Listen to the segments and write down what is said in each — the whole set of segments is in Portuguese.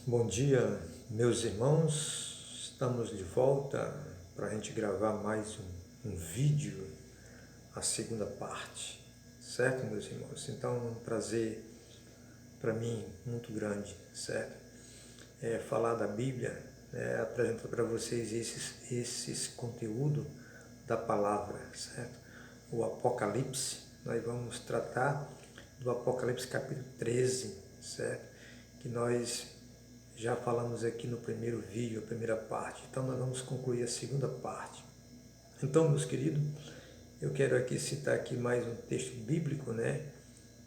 Bom dia, meus irmãos. Estamos de volta para a gente gravar mais um vídeo, a segunda parte, certo, meus irmãos? Então, é um prazer para mim muito grande, certo? Falar da Bíblia, apresentar para vocês esses conteúdos da palavra, certo? O Apocalipse, nós vamos tratar do Apocalipse capítulo 13, certo? Que nós já falamos aqui no primeiro vídeo, a primeira parte. Então nós vamos concluir a segunda parte. Então, meus queridos, eu quero aqui citar aqui mais um texto bíblico, né?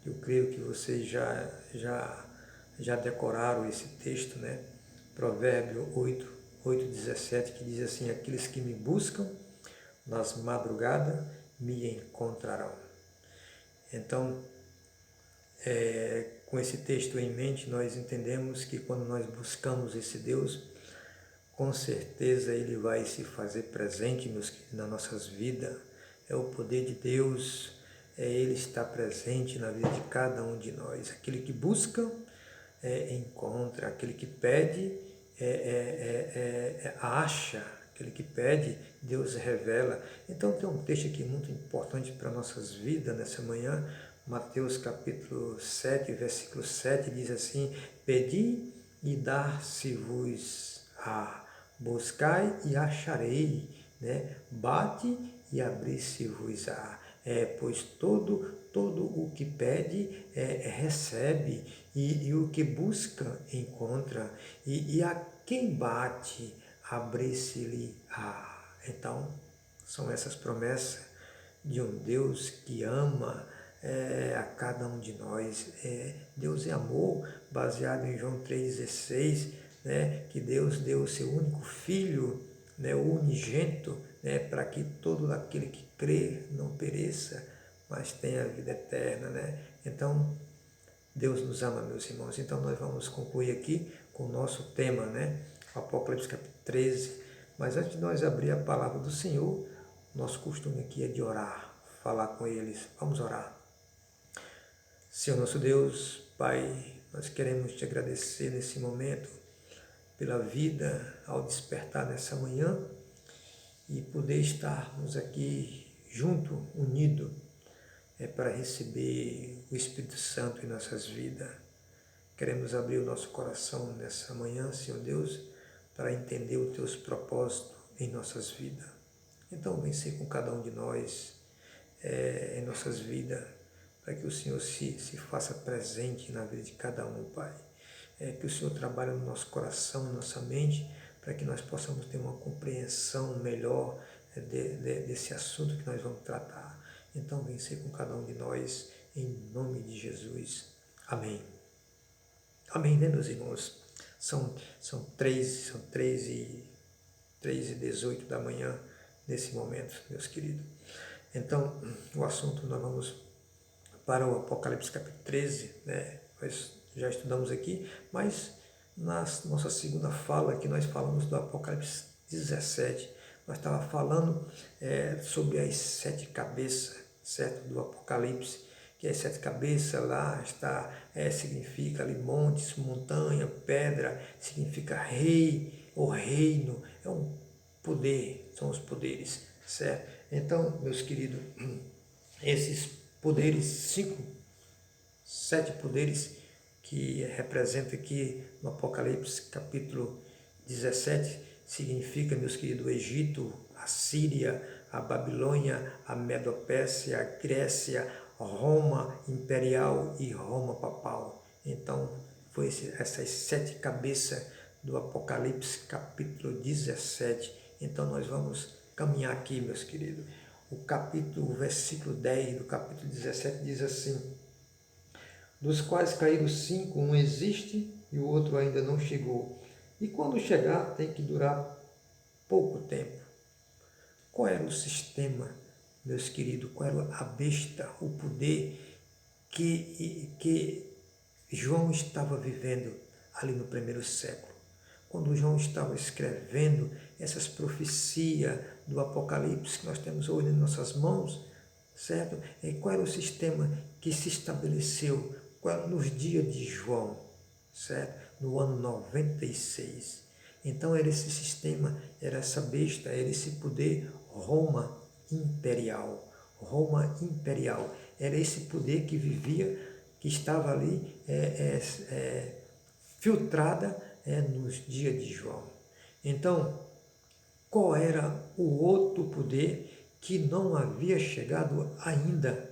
Eu creio que vocês já decoraram esse texto, né? Provérbio 8:17, que diz assim: aqueles que me buscam nas madrugadas me encontrarão. Então, com esse texto em mente, nós entendemos que quando nós buscamos esse Deus, com certeza Ele vai se fazer presente nas nossas vidas. É o poder de Deus, Ele está presente na vida de cada um de nós. Aquele que busca, encontra. Aquele que pede, acha. Aquele que pede, Deus revela. Então tem um texto aqui muito importante para nossas vidas nessa manhã. Mateus capítulo 7, versículo 7 diz assim: pedi e dar-se-vos-á, buscai e acharei, né? Bate e abrir-se-vos-á. Pois todo o que pede recebe, e o que busca encontra, e a quem bate abrir-se-lhe-á. Então, são essas promessas de um Deus que ama a cada um de nós. Deus é amor, baseado em João 3,16, né, que Deus deu o seu único Filho, né, o unigênito, né, para que todo aquele que crê não pereça, mas tenha a vida eterna. Né? Então, Deus nos ama, meus irmãos. Então, nós vamos concluir aqui com o nosso tema, né? Apocalipse capítulo 13. Mas antes de nós abrir a palavra do Senhor, nosso costume aqui é de orar, falar com eles. Vamos orar. Senhor nosso Deus, Pai, nós queremos te agradecer nesse momento pela vida ao despertar nessa manhã e poder estarmos aqui junto, unido, para receber o Espírito Santo em nossas vidas. Queremos abrir o nosso coração nessa manhã, Senhor Deus, para entender os teus propósitos em nossas vidas. Então, vem ser com cada um de nós em nossas vidas, para que o Senhor se faça presente na vida de cada um, Pai. Que o Senhor trabalhe no nosso coração, na nossa mente, para que nós possamos ter uma compreensão melhor desse assunto que nós vamos tratar. Então, vem ser com cada um de nós, em nome de Jesus. Amém. Amém, né, meus irmãos? São 3h18 da manhã, nesse momento, meus queridos. Então, o assunto, nós vamos para o Apocalipse capítulo 13, né? Nós já estudamos aqui, mas na nossa segunda fala, que nós falamos do Apocalipse 17, nós estávamos falando sobre as 7 cabeças, certo? Do Apocalipse, que as 7 cabeças lá significa ali montes, montanha, pedra, significa rei ou reino, é um poder, são os poderes, certo? Então, meus queridos, esses poderes, 7 poderes que representa aqui no Apocalipse capítulo 17, significa, meus queridos, o Egito, a Síria, a Babilônia, a Medopécia, a Grécia, Roma imperial e Roma papal. Então, foi essas 7 cabeças do Apocalipse capítulo 17. Então, nós vamos caminhar aqui, meus queridos. O versículo 10 do capítulo 17 diz assim: dos quais caíram 5, um existe e o outro ainda não chegou. E quando chegar, tem que durar pouco tempo. Qual era o sistema, meus queridos? Qual era a besta, o poder que João estava vivendo ali no primeiro século? Quando João estava escrevendo essas profecias do Apocalipse que nós temos hoje em nossas mãos, certo? E qual era o sistema que se estabeleceu nos dias de João, certo? No ano 96. Então era esse sistema, era essa besta, era esse poder Roma imperial. Roma imperial. Era esse poder que vivia, que estava ali filtrada nos dias de João. Então, qual era o outro poder que não havia chegado ainda?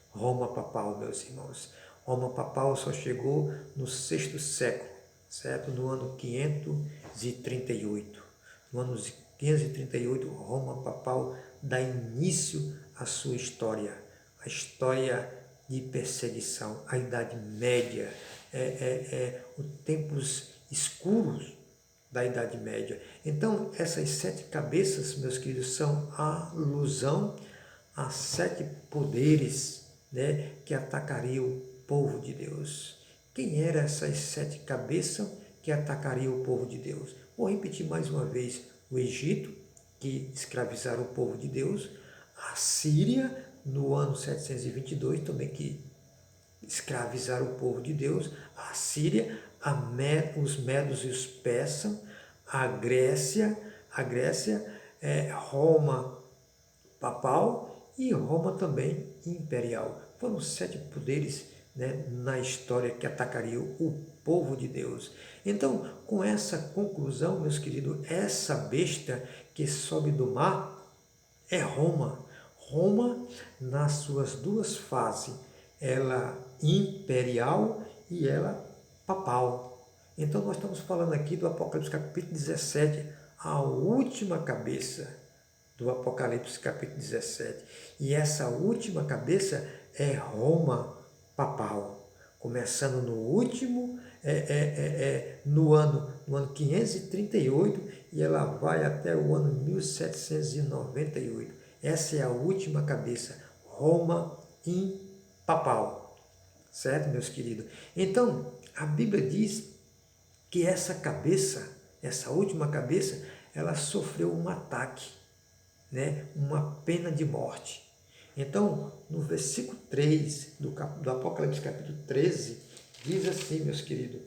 Roma papal, meus irmãos. Roma papal só chegou no sexto século, certo? No ano 538. No ano 538, Roma papal dá início à sua história. A história de perseguição, a Idade Média, os tempos escuros da Idade Média. Então, essas 7 cabeças, meus queridos, são a alusão a 7 poderes, né, que atacariam o povo de Deus. Quem eram essas 7 cabeças que atacariam o povo de Deus? Vou repetir mais uma vez: o Egito, que escravizaram o povo de Deus; a Síria, no ano 722, também que escravizaram o povo de Deus; a Síria, os medos e os persas; a Grécia, Roma papal e Roma também imperial. Foram 7 poderes, né, na história que atacariam o povo de Deus. Então, com essa conclusão, meus queridos, essa besta que sobe do mar é Roma. Roma, nas suas 2 fases, ela imperial e ela papal. Então, nós estamos falando aqui do Apocalipse capítulo 17, a última cabeça do Apocalipse capítulo 17. E essa última cabeça é Roma papal, começando no último, no ano 538, e ela vai até o ano 1798. Essa é a última cabeça, Roma papal, certo, meus queridos? Então, a Bíblia diz que essa cabeça, essa última cabeça, ela sofreu um ataque, né, uma pena de morte. Então, no versículo 3 do Apocalipse capítulo 13, diz assim, meus queridos: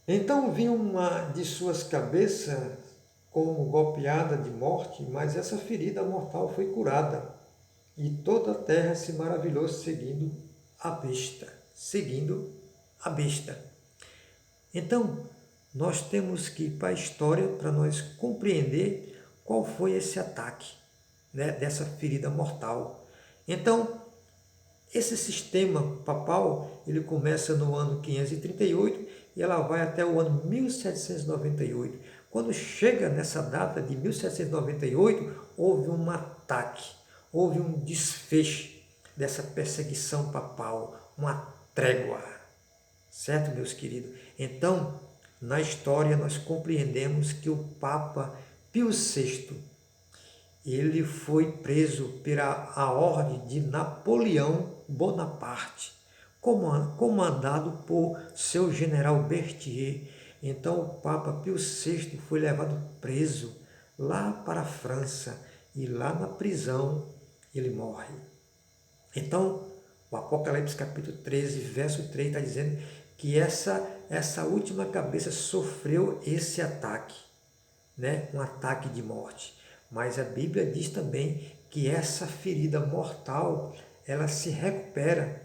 então vinha uma de suas cabeças como golpeada de morte, mas essa ferida mortal foi curada, e toda a terra se maravilhou seguindo a besta. Então, nós temos que ir para a história para nós compreender qual foi esse ataque, né, dessa ferida mortal. Então, esse sistema papal, ele começa no ano 538 e ela vai até o ano 1798. Quando chega nessa data de 1798, houve um ataque, houve um desfecho dessa perseguição papal, uma trégua. Certo, meus queridos? Então, na história nós compreendemos que o Papa Pio VI, ele foi preso pela a ordem de Napoleão Bonaparte, comandado por seu general Berthier. Então o Papa Pio VI foi levado preso lá para a França e lá na prisão ele morre. Então, o Apocalipse capítulo 13, verso 3 está dizendo que essa última cabeça sofreu esse ataque, né? Um ataque de morte. Mas a Bíblia diz também que essa ferida mortal, ela se recupera,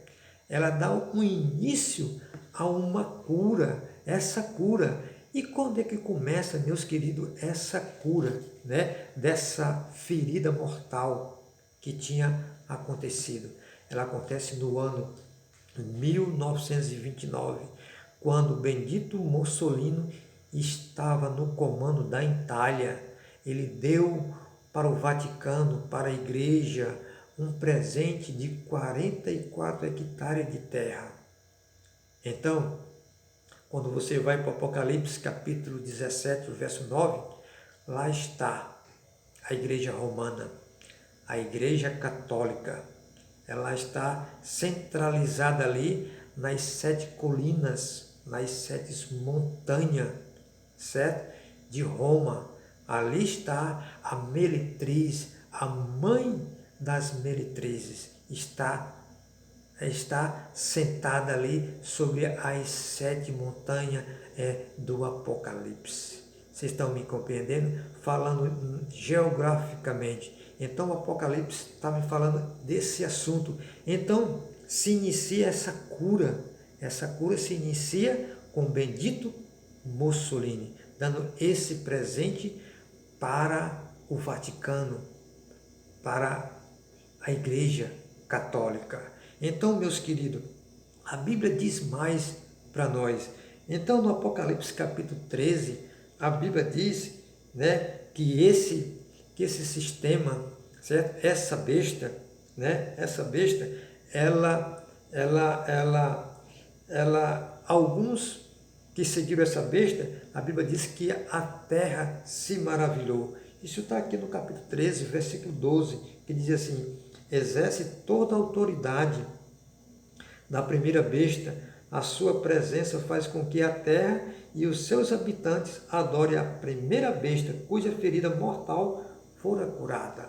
ela dá um início a uma cura, essa cura. E quando é que começa, meus queridos, essa cura, né? Dessa ferida mortal que tinha acontecido? Ela acontece no ano 1929, quando Benito Mussolini estava no comando da Itália. Ele deu para o Vaticano, para a igreja, um presente de 44 hectares de terra. Então, quando você vai para o Apocalipse capítulo 17, verso 9, lá está a igreja romana, a igreja católica. Ela está centralizada ali nas 7 colinas, nas 7 montanhas, certo? De Roma. Ali está a meretriz, a mãe das meretrizes, está está sentada ali sobre as 7 montanhas do Apocalipse. Vocês estão me compreendendo? Falando geograficamente. Então o Apocalipse está me falando desse assunto. Então se inicia essa cura. Essa cura se inicia com Benito Mussolini, dando esse presente para o Vaticano, para a Igreja Católica. Então, meus queridos, a Bíblia diz mais para nós. Então, no Apocalipse capítulo 13, a Bíblia diz, né, que esse sistema, certo? Essa besta, né, alguns que seguiram essa besta, a Bíblia diz que a terra se maravilhou. Isso está aqui no capítulo 13, versículo 12, que diz assim: exerce toda a autoridade da primeira besta, a sua presença faz com que a terra e os seus habitantes adorem a primeira besta, cuja ferida mortal fora curada.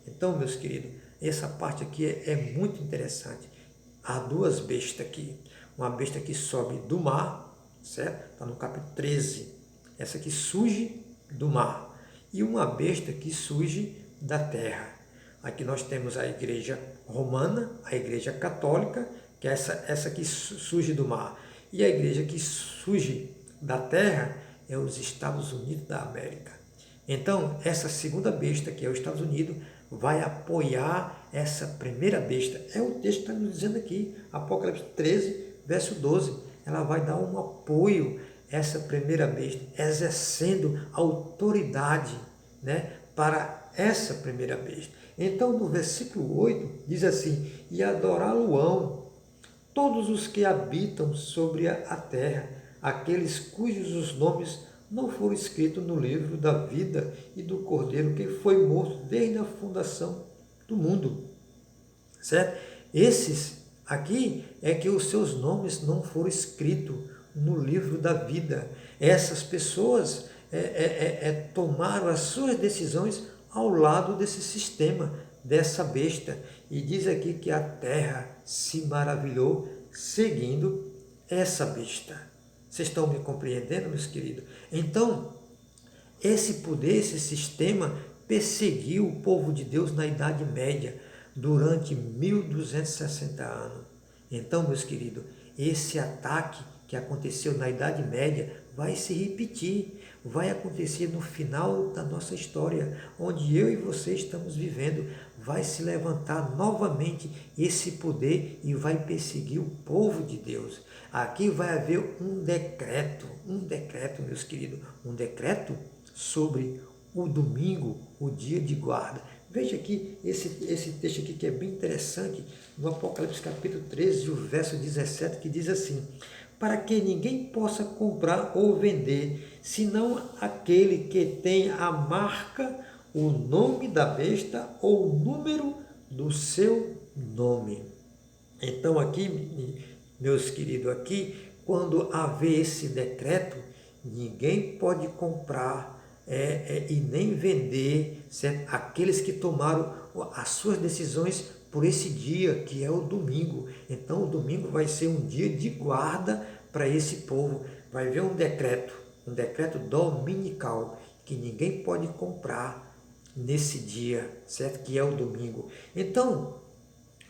Então, meus queridos, essa parte aqui é muito interessante. Há 2 bestas aqui. Uma besta que sobe do mar, certo? Está no capítulo 13. Essa que surge do mar. E uma besta que surge da terra. Aqui nós temos a igreja romana, a igreja católica, que é essa que surge do mar. E a igreja que surge da terra é os Estados Unidos da América. Então, essa segunda besta, que é os Estados Unidos, vai apoiar essa primeira besta. É o texto que está nos dizendo aqui, Apocalipse 13, verso 12. Ela vai dar um apoio a essa primeira besta, exercendo autoridade, né, para essa primeira besta. Então, no versículo 8, diz assim: e adorá-lo-ão todos os que habitam sobre a terra, aqueles cujos os nomes não foram escritos no livro da vida e do Cordeiro, que foi morto desde a fundação do mundo. Certo? Esses aqui é que os seus nomes não foram escritos no livro da vida. Essas pessoas tomaram as suas decisões ao lado desse sistema, dessa besta. E diz aqui que a terra se maravilhou seguindo essa besta. Vocês estão me compreendendo, meus queridos? Então, esse poder, esse sistema perseguiu o povo de Deus na Idade Média durante 1260 anos. Então, meus queridos, esse ataque que aconteceu na Idade Média vai se repetir, vai acontecer no final da nossa história, onde eu e você estamos vivendo. Vai se levantar novamente esse poder e vai perseguir o povo de Deus. Aqui vai haver um decreto, meus queridos, um decreto sobre o domingo, o dia de guarda. Veja aqui esse texto aqui que é bem interessante, no Apocalipse capítulo 13, o verso 17, que diz assim: para que ninguém possa comprar ou vender, senão aquele que tem a marca, o nome da besta ou o número do seu nome. Então aqui, meus queridos, aqui, quando haver esse decreto, ninguém pode comprar e nem vender, certo? Aqueles que tomaram as suas decisões por esse dia, que é o domingo. Então o domingo vai ser um dia de guarda para esse povo. Vai haver um decreto dominical, que ninguém pode comprar nesse dia, certo? Que é o domingo. Então,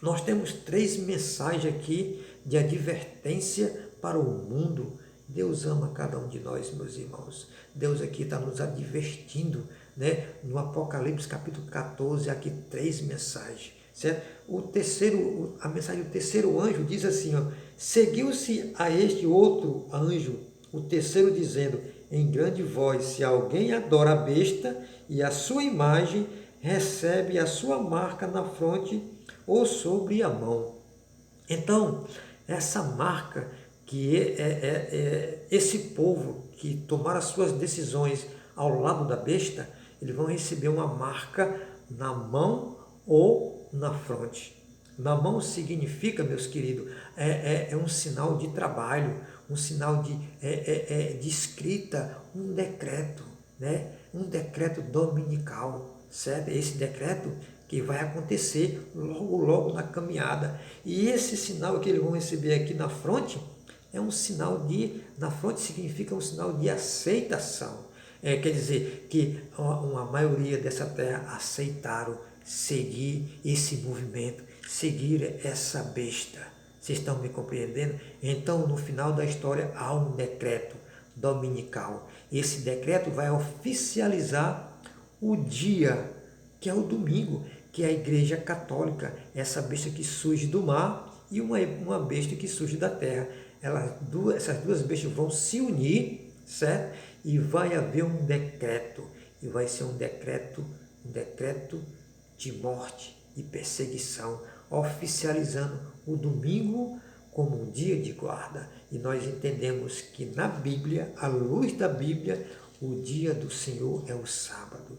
nós temos 3 mensagens aqui de advertência para o mundo. Deus ama cada um de nós, meus irmãos. Deus aqui está nos advertindo, né? No Apocalipse capítulo 14, aqui 3 mensagens, certo? A mensagem do terceiro anjo diz assim, ó: seguiu-se a este outro anjo, o terceiro, dizendo em grande voz: se alguém adora a besta e a sua imagem, recebe a sua marca na fronte ou sobre a mão. Então, essa marca, que esse povo que tomaram as suas decisões ao lado da besta, eles vão receber uma marca na mão ou na fronte. Na mão significa, meus queridos, é um sinal de trabalho, um sinal de escrita, um decreto, né? Um decreto dominical, certo? Esse decreto que vai acontecer logo na caminhada. E esse sinal que eles vão receber aqui na fronte, é um sinal na fronte significa um sinal de aceitação. Quer dizer que uma maioria dessa terra aceitaram seguir esse movimento, seguir essa besta. Vocês estão me compreendendo? Então, no final da história, há um decreto dominical. Esse decreto vai oficializar o dia, que é o domingo, que é a Igreja Católica, essa besta que surge do mar e uma besta que surge da terra. Essas duas bestas vão se unir, certo? E vai haver um decreto, e vai ser um decreto de morte e perseguição, oficializando o domingo como um dia de guarda. E nós entendemos que na Bíblia, à luz da Bíblia, o dia do Senhor é o sábado.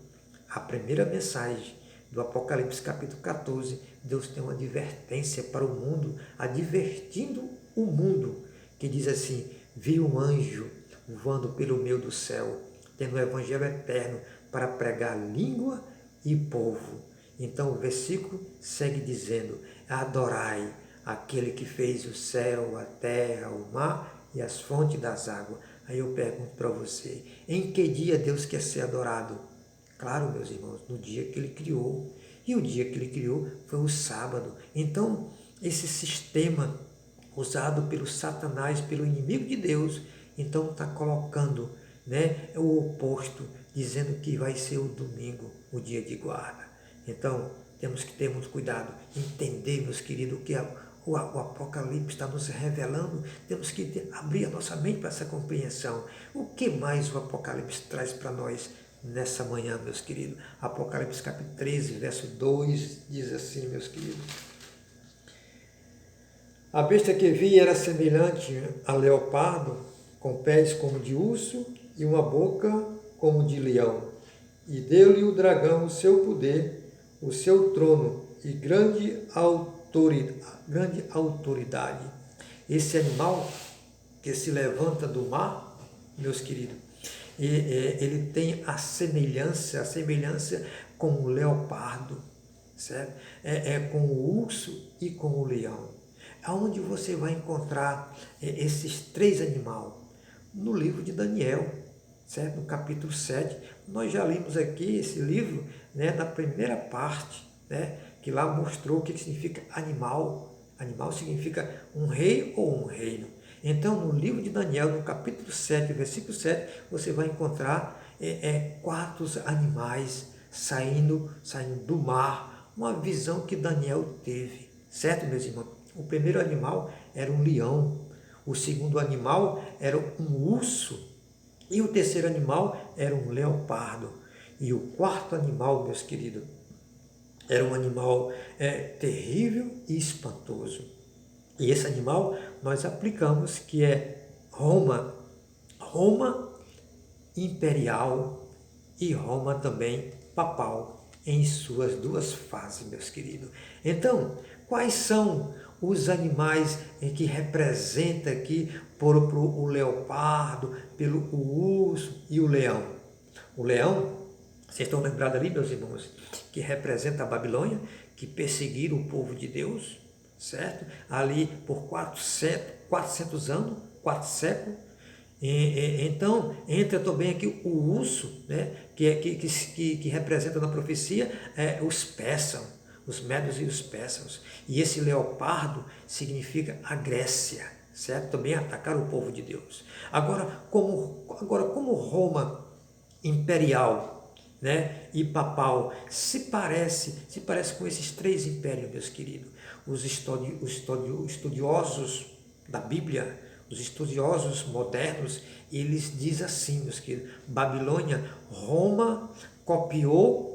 A primeira mensagem do Apocalipse capítulo 14, Deus tem uma advertência para o mundo, advertindo o mundo, que diz assim: vi um anjo voando pelo meio do céu, tendo o evangelho eterno para pregar língua e povo. Então o versículo segue dizendo: adorai aquele que fez o céu, a terra, o mar e as fontes das águas. Aí eu pergunto para você, em que dia Deus quer ser adorado? Claro, meus irmãos, no dia que Ele criou. E o dia que Ele criou foi o sábado. Então, esse sistema usado pelo Satanás, pelo inimigo de Deus, então está colocando, né, o oposto, dizendo que vai ser o domingo, o dia de guarda. Então, temos que ter muito cuidado, entender, meus queridos, que o Apocalipse está nos revelando, temos que abrir a nossa mente para essa compreensão. O que mais o Apocalipse traz para nós nessa manhã, meus queridos? Apocalipse capítulo 13, verso 2, diz assim, meus queridos: a besta que vi era semelhante a leopardo, com pés como de urso e uma boca como de leão. E deu-lhe o dragão o seu poder, o seu trono e grande autoridade. Esse animal que se levanta do mar, meus queridos, ele tem a semelhança com o leopardo, certo? Com o urso e com o leão. Aonde você vai encontrar esses três animais? No livro de Daniel, certo? No capítulo 7. Nós já limos aqui esse livro, né, na primeira parte, né, que lá mostrou o que significa animal. Animal significa um rei ou um reino. Então, no livro de Daniel, no capítulo 7, versículo 7, você vai encontrar 4 animais saindo do mar. Uma visão que Daniel teve, certo, meus irmãos? O primeiro animal era um leão, o segundo animal era um urso, e o terceiro animal era um leopardo. E o quarto animal, meus queridos, era um animal terrível e espantoso. E esse animal nós aplicamos que é Roma imperial e Roma também papal, em suas duas fases, meus queridos. Então, quais são os animais que representam aqui por o leopardo, pelo urso e o leão? O leão, vocês estão lembrados ali, meus irmãos, que representa a Babilônia, que perseguiram o povo de Deus, certo? Ali por 400 anos, 4 séculos. Então, entra também aqui o urso, né, que representa na profecia os persas, os médios e os persas. E esse leopardo significa a Grécia, certo? Também atacaram o povo de Deus. Agora, como Roma imperial, né, e papal se parece com esses 3 impérios, meus queridos. Os estudiosos da Bíblia, os estudiosos modernos, eles dizem assim, meus queridos: Babilônia, Roma copiou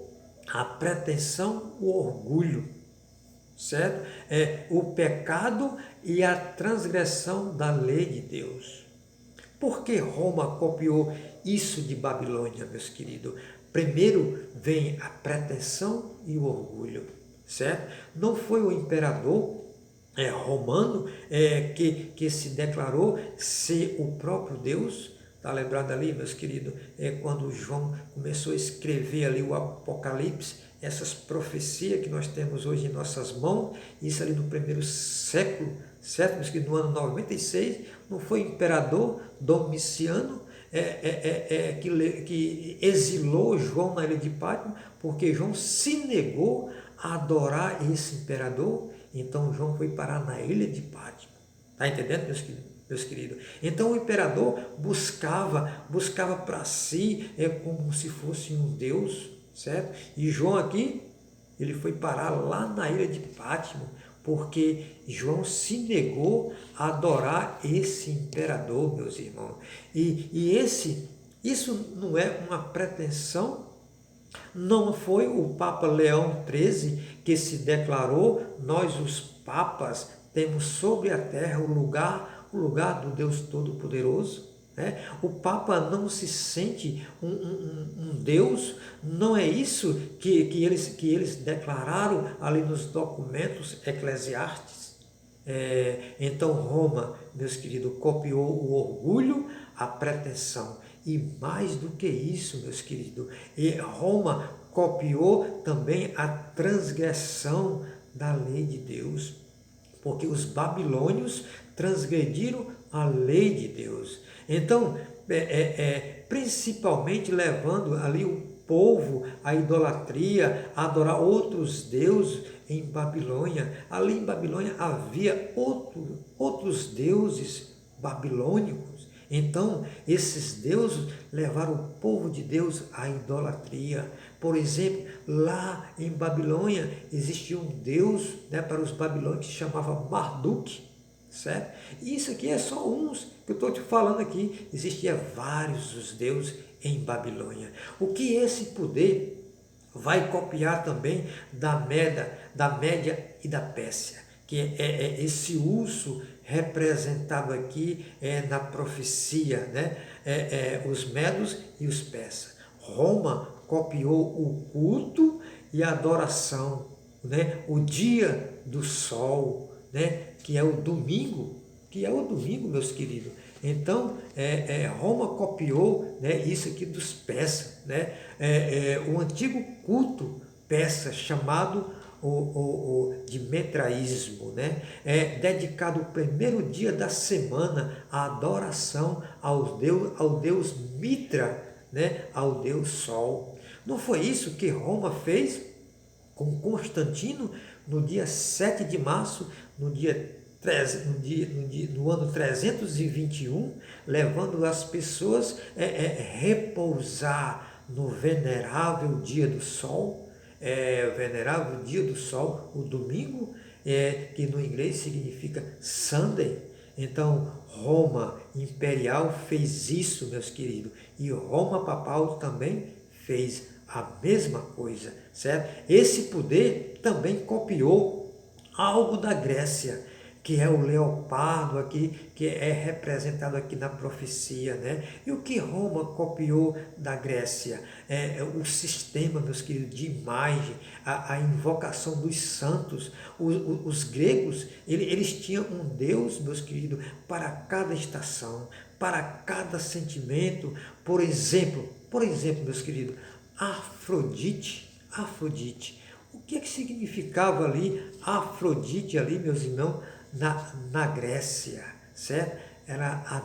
a pretensão, o orgulho, certo? O pecado e a transgressão da lei de Deus. Por que Roma copiou isso de Babilônia, meus queridos? Primeiro vem a pretensão e o orgulho, certo? Não foi o imperador romano que se declarou ser o próprio Deus. Está lembrado ali, meus queridos, quando João começou a escrever ali o Apocalipse, essas profecias que nós temos hoje em nossas mãos, isso ali no primeiro século, certo? Que no ano 96, não foi o imperador Domiciano que exilou João na ilha de Patmos, porque João se negou a adorar esse imperador, então João foi parar na ilha de Patmos. Está entendendo, meus queridos? Então o imperador buscava para si como se fosse um Deus, certo? E João aqui, ele foi parar lá na ilha de Patmos, porque João se negou a adorar esse imperador, meus irmãos. Isso não é uma pretensão. Não foi o Papa Leão XIII que se declarou: nós os papas temos sobre a terra o lugar do Deus Todo-Poderoso. Né? O Papa não se sente um Deus, não é isso que eles declararam ali nos documentos eclesiásticos. Então Roma, meus queridos, copiou o orgulho, a pretensão. E mais do que isso, meus queridos, Roma copiou também a transgressão da lei de Deus, porque os babilônios transgrediram a lei de Deus. Então, principalmente levando ali o povo à idolatria, a adorar outros deuses em Babilônia. Ali em Babilônia havia outros deuses babilônicos. Então, esses deuses levaram o povo de Deus à idolatria. Por exemplo, lá em Babilônia existia um deus, né, para os babilônios que se chamava Marduk, certo? E isso aqui é só uns que eu estou te falando aqui. Existia vários os deuses em Babilônia. O que esse poder vai copiar também da Média e da Pérsia, que é esse urso representado aqui na profecia, né? Os medos e os persas. Roma copiou o culto e a adoração, né? O dia do sol, né? que é o domingo, meus queridos. Então, Roma copiou, né, isso aqui dos persas, né? O antigo culto persa chamado de metraísmo, né? Dedicado o primeiro dia da semana à adoração ao Deus Mitra, né? Ao Deus Sol. Não foi isso que Roma fez com Constantino no dia 7 de março, no ano 321, levando as pessoas a repousar no venerável dia do sol, venerável dia do sol, o domingo, que no inglês significa Sunday. Então, Roma imperial fez isso, meus queridos, e Roma papal também fez a mesma coisa, certo? Esse poder também copiou algo da Grécia, que é o leopardo aqui, que é representado aqui na profecia, né? E o que Roma copiou da Grécia? O sistema, meus queridos, de imagem, a invocação dos santos. Os gregos, eles tinham um Deus, meus queridos, para cada estação, para cada sentimento. Por exemplo, meus queridos, Afrodite. O que significava ali Afrodite ali, meus irmãos, na Grécia, certo? Era a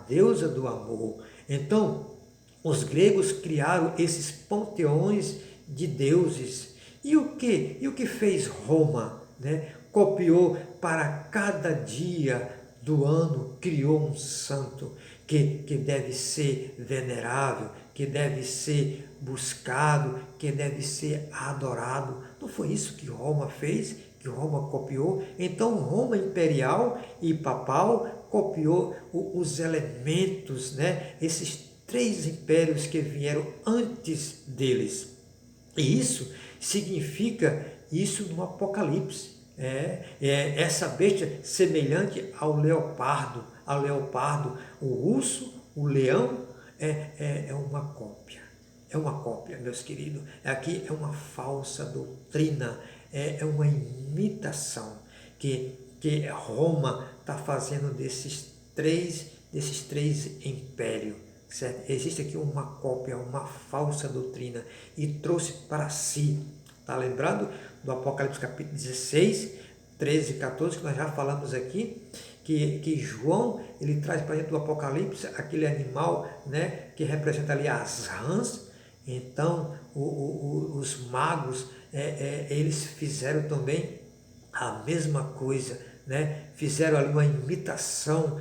deusa do amor. Então, os gregos criaram esses panteões de deuses. E o que fez Roma, né? Copiou para cada dia do ano, criou um santo que deve ser venerável, que deve ser buscado, que deve ser adorado. Não foi isso que Roma fez, que Roma copiou? Então Roma imperial e papal copiou os elementos, né? Esses três impérios que vieram antes deles. E isso significa isso no Apocalipse. Essa bestia semelhante ao leopardo, o urso, o leão, é uma cópia. É uma cópia, meus queridos. Aqui é uma falsa doutrina, é uma imitação que Roma está fazendo desses três impérios, certo? Existe aqui uma cópia, uma falsa doutrina e trouxe para si. Está lembrado do Apocalipse capítulo 16, 13 e 14, que nós já falamos aqui, que João ele traz para dentro do Apocalipse aquele animal, né, que representa ali as rãs. Então os magos eles fizeram também a mesma coisa, né? Fizeram ali uma imitação,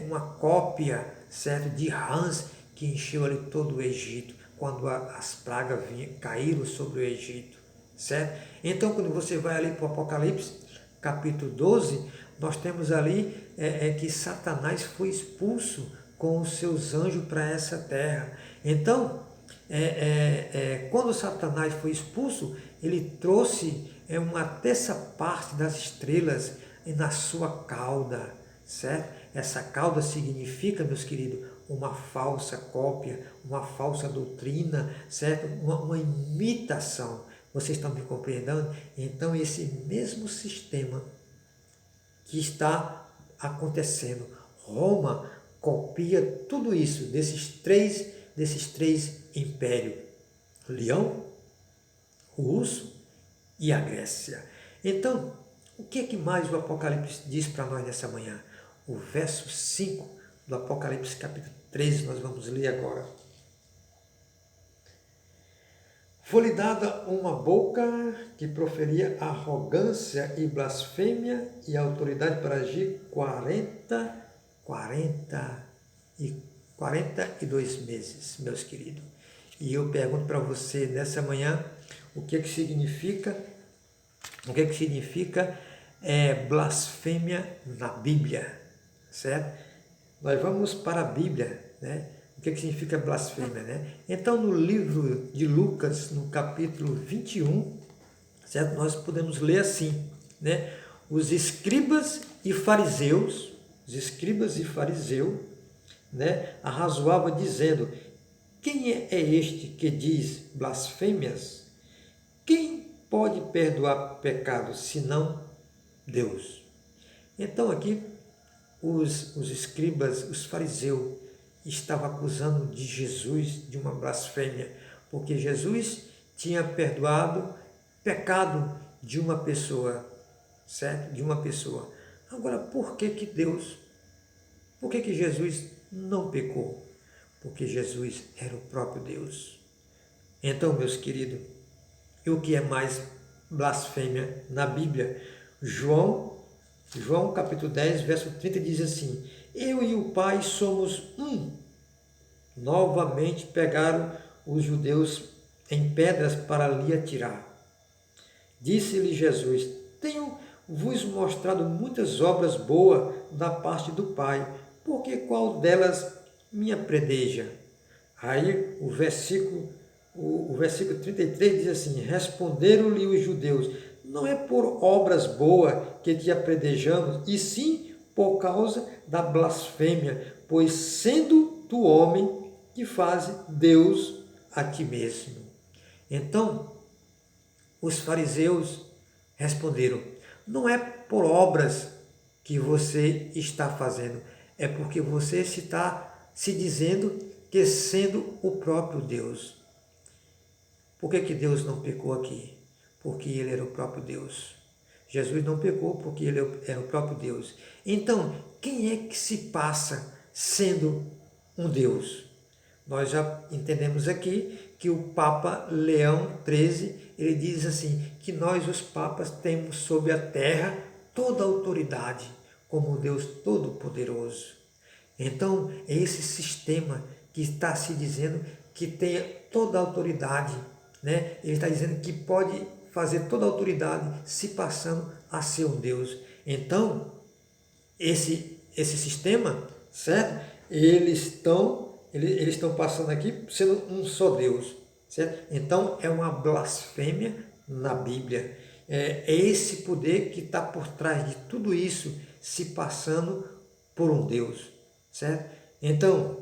uma cópia, certo, de rãs que encheu ali todo o Egito, quando as pragas caíram sobre o Egito, certo? Então, quando você vai ali para o Apocalipse, capítulo 12, nós temos ali que Satanás foi expulso com os seus anjos para essa terra. Então, quando Satanás foi expulso, ele trouxe uma terça parte das estrelas na sua cauda, certo? Essa cauda significa, meus queridos, uma falsa cópia, uma falsa doutrina, certo? Uma imitação. Vocês estão me compreendendo? Então, esse mesmo sistema que está acontecendo, Roma copia tudo isso desses três impérios: Leão, o urso e a Grécia. Então, o que é que mais o Apocalipse diz para nós nessa manhã? O verso 5 do Apocalipse capítulo 13, nós vamos ler agora. Foi-lhe dada uma boca que proferia arrogância e blasfêmia e autoridade para agir 42 meses, meus queridos. E eu pergunto para você nessa manhã, o que significa blasfêmia na Bíblia, certo? Nós vamos para a Bíblia, né? O que significa blasfêmia, né? Então, no livro de Lucas, no capítulo 21, certo? Nós podemos ler assim, né? Os escribas e fariseus, né? Arrazoavam dizendo: quem é este que diz blasfêmias? Quem pode perdoar pecados senão Deus? Então aqui os escribas, os fariseus, estavam acusando de Jesus de uma blasfêmia, porque Jesus tinha perdoado pecado de uma pessoa, certo? De uma pessoa. Agora, por que Jesus não pecou? Porque Jesus era o próprio Deus. Então, meus queridos, e o que é mais blasfêmia na Bíblia? João capítulo 10, verso 30 diz assim: eu e o Pai somos um. Novamente pegaram os judeus em pedras para lhe atirar. Disse-lhe Jesus: tenho-vos mostrado muitas obras boas da parte do Pai, porque qual delas me apredeja? Aí o versículo 33 diz assim: responderam-lhe os judeus: não é por obras boas que te apredejamos, e sim por causa da blasfêmia, pois sendo tu homem, que faz Deus a ti mesmo. Então, os fariseus responderam: não é por obras que você está fazendo, é porque você está se dizendo que sendo o próprio Deus. Por que Deus não pecou aqui? Porque ele era o próprio Deus. Jesus não pecou porque ele era o próprio Deus. Então, quem é que se passa sendo um Deus? Nós já entendemos aqui que o Papa Leão XIII, ele diz assim, que nós os papas temos sobre a terra toda a autoridade, como Deus Todo-Poderoso. Então, é esse sistema que está se dizendo que tem toda a autoridade, né? Ele está dizendo que pode fazer toda a autoridade se passando a ser um Deus. Então, esse sistema, certo? Eles estão passando aqui sendo um só Deus, certo? Então, é uma blasfêmia na Bíblia. É esse poder que está por trás de tudo isso se passando por um Deus, certo? Então,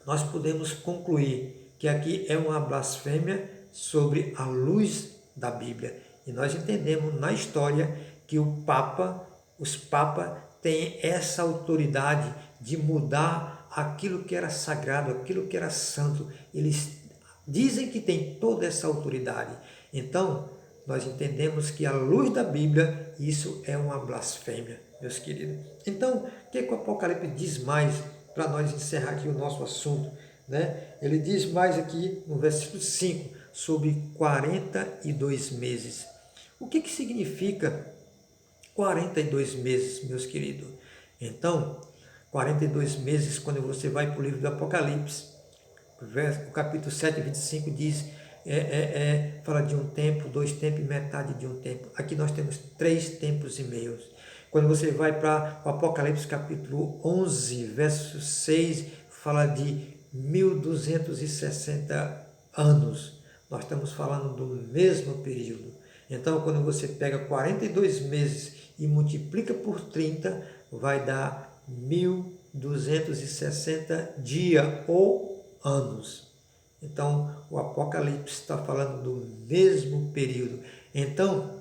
nós podemos concluir que aqui é uma blasfêmia sobre a luz da Bíblia. E nós entendemos na história que os papas têm essa autoridade de mudar aquilo que era sagrado, aquilo que era santo. Eles dizem que tem toda essa autoridade. Então, nós entendemos que à luz da Bíblia, isso é uma blasfêmia, meus queridos. Então, o que o Apocalipse diz mais para nós encerrar aqui o nosso assunto, né? Ele diz mais aqui no versículo 5, sobre 42 meses. O que significa 42 meses, meus queridos? Então, 42 meses, quando você vai para o livro do Apocalipse, o capítulo 7, 25 diz, fala de um tempo, 2 tempos e metade de um tempo. Aqui nós temos 3 tempos e meios. Quando você vai para o Apocalipse capítulo 11, verso 6, fala de 1260 anos. Nós estamos falando do mesmo período. Então, quando você pega 42 meses e multiplica por 30, vai dar 1260 dias ou anos. Então, o Apocalipse está falando do mesmo período. Então,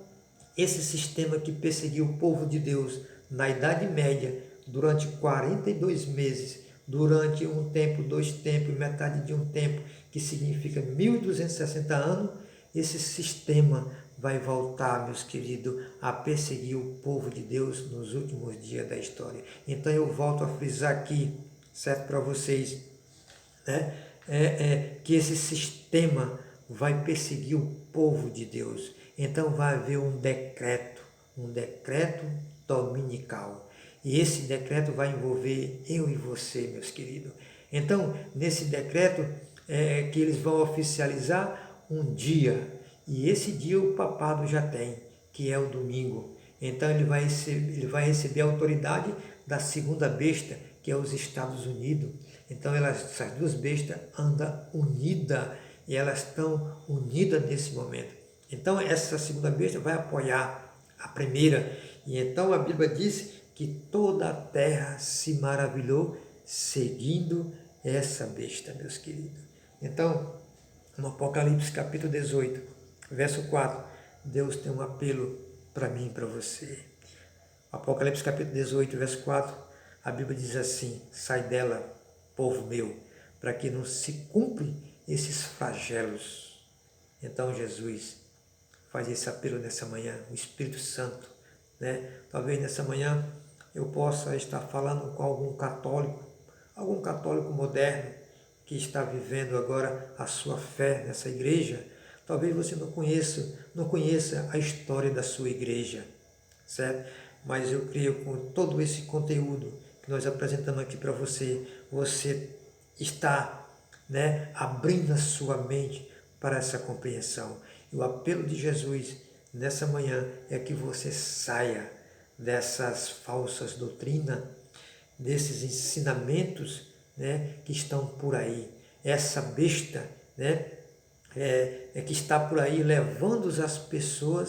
esse sistema que perseguiu o povo de Deus na Idade Média durante 42 meses, durante um tempo, 2 tempos, metade de um tempo, que significa 1260 anos, esse sistema vai voltar, meus queridos, a perseguir o povo de Deus nos últimos dias da história. Então eu volto a frisar aqui, certo, para vocês, né? Que esse sistema vai perseguir o povo de Deus. Então vai haver um decreto dominical. E esse decreto vai envolver eu e você, meus queridos. Então, nesse decreto, que eles vão oficializar um dia. E esse dia o papado já tem, que é o domingo. Então, ele vai receber a autoridade da segunda besta, que é os Estados Unidos. Então, essas duas bestas andam unidas, e elas estão unidas nesse momento. Então, essa segunda besta vai apoiar a primeira. E então, a Bíblia diz que toda a terra se maravilhou seguindo essa besta, meus queridos. Então, no Apocalipse capítulo 18, verso 4, Deus tem um apelo para mim e para você. Apocalipse capítulo 18, verso 4, a Bíblia diz assim: sai dela, povo meu, para que não se cumprem esses flagelos. Então Jesus faz esse apelo nessa manhã, o Espírito Santo, né? Talvez nessa manhã eu possa estar falando com algum católico moderno que está vivendo agora a sua fé nessa igreja. Talvez você não conheça a história da sua igreja, certo? Mas eu creio, com todo esse conteúdo que nós apresentamos aqui para você, você está, né, abrindo a sua mente para essa compreensão. E o apelo de Jesus nessa manhã é que você saia dessas falsas doutrinas, desses ensinamentos, né, que estão por aí. Essa besta, né, que está por aí levando as pessoas